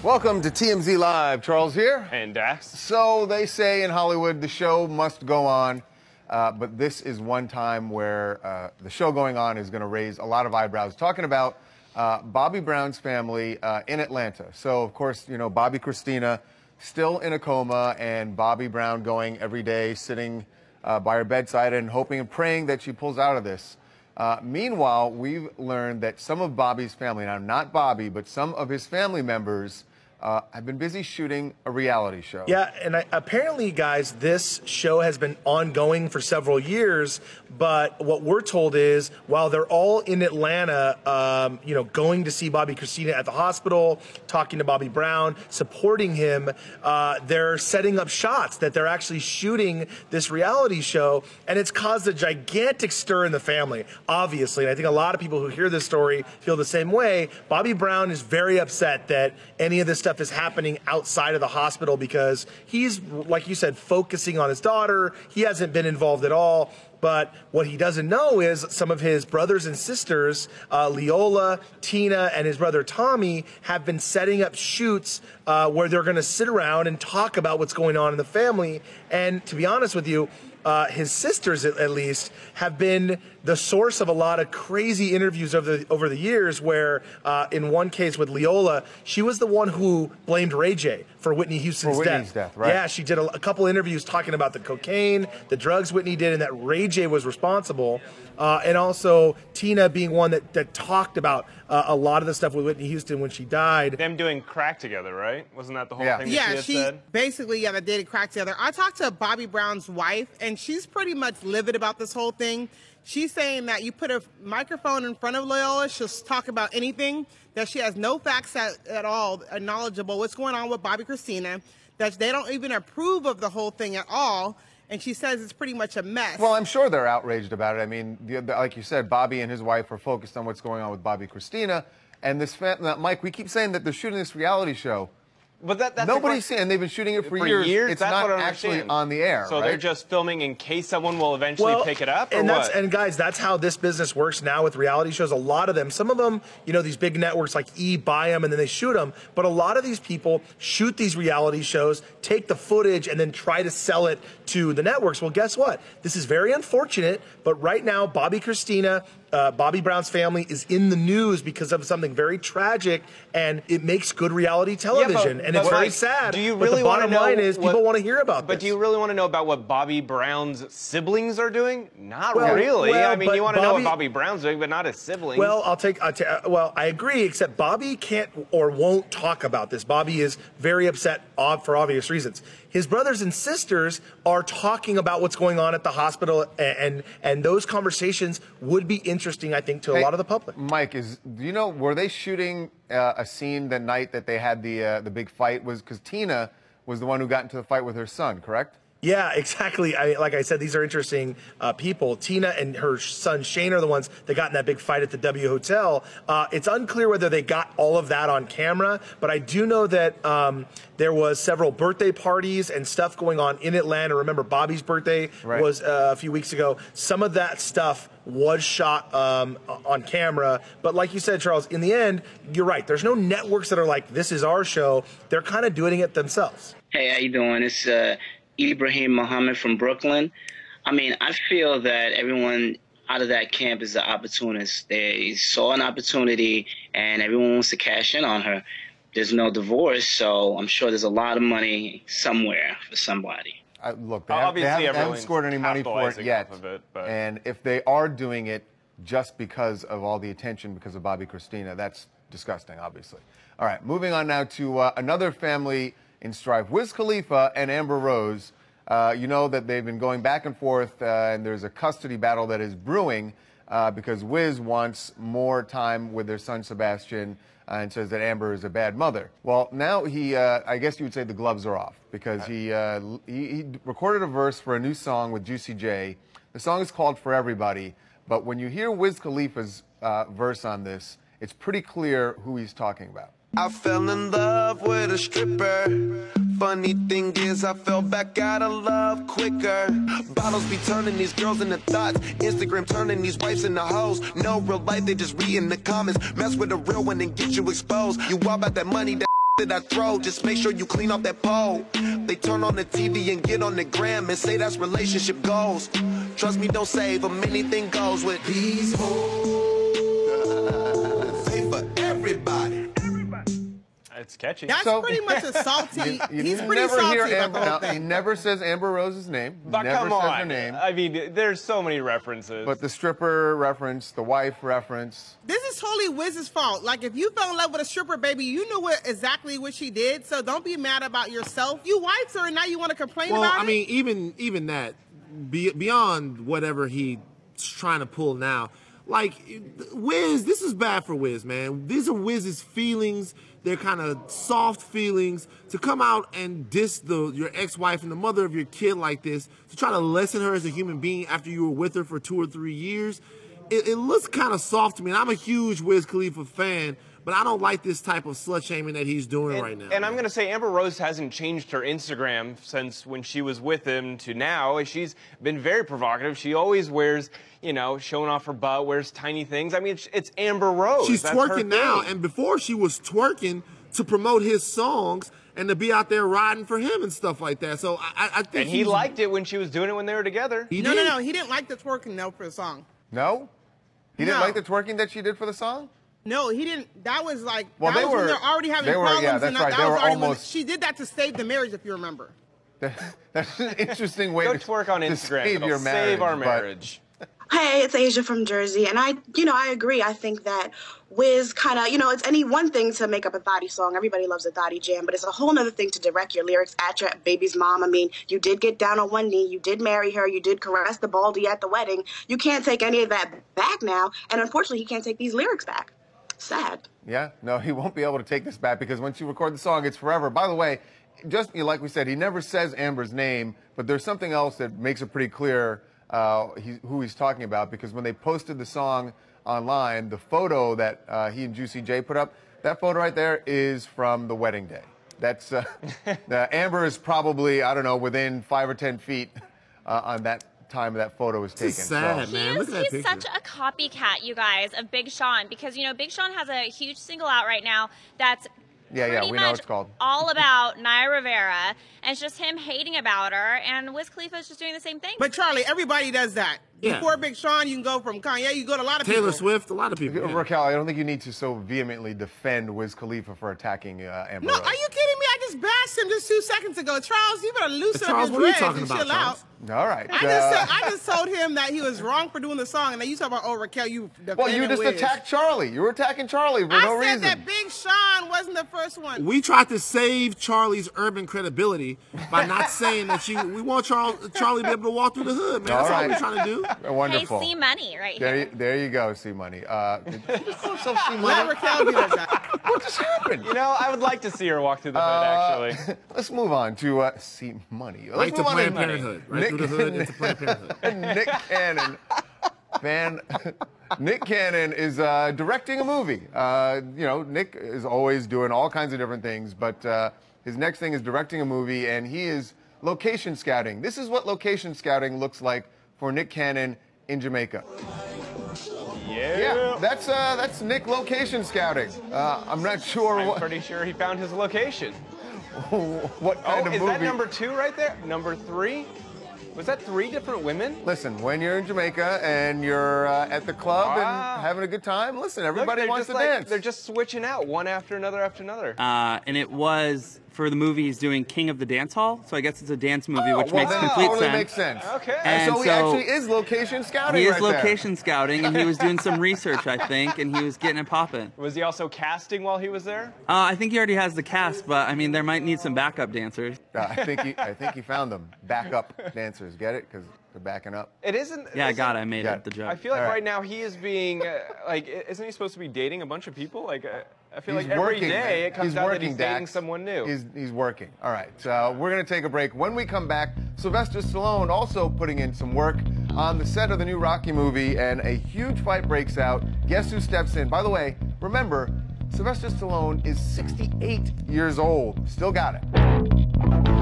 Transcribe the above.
Welcome to TMZ Live. Charles here. And Dax. So they say in Hollywood the show must go on, but this is one time where the show going on is going to raise a lot of eyebrows. Talking about Bobby Brown's family in Atlanta. So, of course, you know, Bobby Christina still in a coma, and Bobby Brown going every day, sitting by her bedside and hoping and praying that she pulls out of this. Meanwhile, we've learned that some of Bobby's family, now not Bobby, but some of his family members have been busy shooting a reality show. Yeah, and apparently, guys, this show has been ongoing for several years, but what we're told is while they're all in Atlanta, you know, going to see Bobby Christina at the hospital, talking to Bobby Brown, supporting him, they're setting up shots that they're actually shooting this reality show, and it's caused a gigantic stir in the family, obviously. And I think a lot of people who hear this story feel the same way. Bobby Brown is very upset that any of this stuff is happening outside of the hospital because he's, like you said, focusing on his daughter. He hasn't been involved at all. But what he doesn't know is some of his brothers and sisters, Leola, Tina, and his brother Tommy, have been setting up shoots where they're going to sit around and talk about what's going on in the family. And to be honest with you, his sisters, at least, have been the source of a lot of crazy interviews over the years where, in one case with Leola, she was the one who blamed Ray J for Whitney Houston's death. Right? Yeah, she did a couple interviews talking about the cocaine, the drugs Whitney did, and that Ray J was responsible. And also Tina being one that talked about a lot of the stuff with Whitney Houston when she died. Them doing crack together, right? Wasn't that the whole thing that yeah, she had said? Basically, they did crack together. I talked to Bobby Brown's wife, and she's pretty much livid about this whole thing. She's saying that you put a microphone in front of Loyola, she'll talk about anything, that she has no facts at all knowledgeable what's going on with Bobby Christina, that they don't even approve of the whole thing at all. And she says it's pretty much a mess. Well, I'm sure they're outraged about it. I mean, like you said, Bobby and his wife are focused on what's going on with Bobby Christina. And this Mike, we keep saying that they're shooting this reality show. But that's nobody's seen, and they've been shooting it for years. It's not actually on the air. So right? They're just filming in case someone will eventually pick it up, or what? And guys, that's how this business works now with reality shows. A lot of them, some of them, you know, these big networks like E buy them and then they shoot them. But a lot of these people shoot these reality shows, take the footage, and then try to sell it to the networks. Well, guess what? This is very unfortunate. But right now, Bobby Christina, Bobby Brown's family is in the news because of something very tragic, and it makes good reality television, and it's very sad. Do you really want to know? The bottom line is people want to hear about this. But do you really want to know about what Bobby Brown's siblings are doing? Not really. I mean, you want to know what Bobby Brown's doing, but not his siblings. Well, well, I agree, except Bobby can't or won't talk about this. Bobby is very upset for obvious reasons. His brothers and sisters are talking about what's going on at the hospital, and those conversations would be interesting, I think, to a lot of the public. Mike, do you know, were they shooting a scene the night that they had the big fight? Was because Tina was the one who got into the fight with her son, correct? Yeah, exactly. Like I said, these are interesting people. Tina and her son Shane are the ones that got in that big fight at the W Hotel. It's unclear whether they got all of that on camera, but I do know that there was several birthday parties and stuff going on in Atlanta. Remember, Bobby's birthday was a few weeks ago. Some of that stuff was shot on camera. But like you said, Charles, in the end, you're right. There's no networks that are like, this is our show. They're kind of doing it themselves. Hey, how you doing? It's Ibrahim Muhammad from Brooklyn. I mean, I feel that everyone out of that camp is an opportunist. They saw an opportunity, and everyone wants to cash in on her. There's no divorce, so I'm sure there's a lot of money somewhere for somebody. Look, they haven't scored any money for it yet. And if they are doing it just because of all the attention because of Bobby Christina, that's disgusting, obviously. All right, moving on now to another family in strife. Wiz Khalifa and Amber Rose, you know that they've been going back and forth, and there's a custody battle that is brewing because Wiz wants more time with their son Sebastian and says that Amber is a bad mother. Well, now I guess you would say the gloves are off because he recorded a verse for a new song with Juicy J. The song is called For Everybody, but when you hear Wiz Khalifa's verse on this, it's pretty clear who he's talking about. I fell in love with a stripper. Funny thing is, I fell back out of love quicker. Bottles be turning these girls into thoughts. Instagram turning these wives into hoes. No real life, they just read in the comments. Mess with a real one and get you exposed. You all about that money, that that I throw, just make sure you clean up that pole. They turn on the TV and get on the gram and say that's relationship goals. Trust me, don't save them, anything goes with these hoes. Pay for everybody. It's catchy. That's pretty much a salty. He's pretty never salty hear about the whole thing. He never says Amber Rose's name. But never come says on. her name. I mean, there's so many references. But the stripper reference, the wife reference. This is totally Wiz's fault. Like, if you fell in love with a stripper, baby, you knew exactly what she did. So don't be mad about yourself. You wiped her, and now you want to complain about it? Well, I mean, even that, beyond whatever he's trying to pull now, like, Wiz, this is bad for Wiz, man. These are Wiz's feelings. They're kind of soft feelings. To come out and diss your ex-wife and the mother of your kid like this, to try to lessen her as a human being after you were with her for 2 or 3 years, it looks kind of soft to me. And I'm a huge Wiz Khalifa fan, but I don't like this type of slut-shaming that he's doing right now. And I'm going to say Amber Rose hasn't changed her Instagram since when she was with him to now. She's been very provocative. She always wears, you know, showing off her butt, wears tiny things. I mean, it's Amber Rose. She's twerking now, and before she was twerking to promote his songs and to be out there riding for him and stuff like that. So I think And he liked it when she was doing it when they were together. No. He didn't like the twerking, though, for the song. No? He didn't like the twerking that she did for the song? No, he didn't. That was like, well, that was when they're already having problems. Yeah, that's right. They were almost. She did that to save the marriage, if you remember. That's an interesting way to twerk on Instagram. Save your marriage, save our marriage. Hey, it's Asia from Jersey, and I agree. I think that Wiz kind of, it's any one thing to make up a thotty song. Everybody loves a thotty jam, but it's a whole other thing to direct your lyrics at your baby's mom. I mean, you did get down on one knee, you did marry her, you did caress the baldy at the wedding. You can't take any of that back now, and unfortunately, he can't take these lyrics back. Sad. Yeah, no, he won't be able to take this back because once you record the song, it's forever. By the way, just like we said, he never says Amber's name, but there's something else that makes it pretty clear who he's talking about, because when they posted the song online, the photo that he and Juicy J put up, that photo right there is from the wedding day. That's Amber is probably, I don't know, within 5 or 10 feet on that time that photo was taken. It's sad, man. Look at that He's picture. such a copycat, you guys, of Big Sean, because, Big Sean has a huge single out right now that's we know what it's called. All about Naya Rivera, and it's just him hating about her, and Wiz Khalifa is just doing the same thing. But Charlie, everybody does that. Yeah. Before Big Sean, you can go from Kanye, you go to a lot of Taylor people. Swift, a lot of people. Yeah. Raquel, I don't think you need to so vehemently defend Wiz Khalifa for attacking Amber No, Rose. are you kidding me? I just bashed him just 2 seconds ago. Charles, you better loosen Charles, up what his are you talking dreads about, and chill out. All right. I just told him that he was wrong for doing the song, and then you talk about, Raquel, you defended Well, you just attacked Charlie. You were attacking Charlie for no reason. I said that Big Sean wasn't the first one. We tried to save Charlie's urban credibility by not saying that we want Charlie to be able to walk through the hood, man. That's all we're trying to do. Wonderful. Hey, C-Money right here. There you go, C-Money. Did you just call yourself C-Money? Let Raquel do that. What just happened? I would like to see her walk through the hood, actually. Let's move on to C-Money. Right to Planned Parenthood. Right through the hood into Planned Parenthood. Nick Cannon. Nick Cannon is directing a movie. Nick is always doing all kinds of different things, but his next thing is directing a movie, and he is location scouting. This is what location scouting looks like for Nick Cannon in Jamaica. Yeah, that's Nick location scouting. I'm not sure. I'm pretty sure he found his location. What kind of movie? Is that number 2 right there? Number 3? Was that 3 different women? Listen, when you're in Jamaica and you're at the club and having a good time, listen, everybody wants to dance. They're just switching out one after another after another. And it was, for the movie, he's doing King of the Dance Hall, so I guess it's a dance movie, which makes complete totally sense. Makes sense. Okay. And so he actually is location scouting. He is location scouting, and he was doing some research, I think, and he was getting it popping. Was he also casting while he was there? I think he already has the cast, but I mean, there might need some backup dancers. I think he found them. Backup dancers, get it? Because they're backing up. It isn't. Yeah, I got it. I made it. The joke. I feel like right now he is being isn't he supposed to be dating a bunch of people? I feel like every day it comes out that he's dating someone new. He's working. All right, we're going to take a break. When we come back, Sylvester Stallone also putting in some work on the set of the new Rocky movie, and a huge fight breaks out. Guess who steps in? By the way, remember, Sylvester Stallone is 68 years old. Still got it.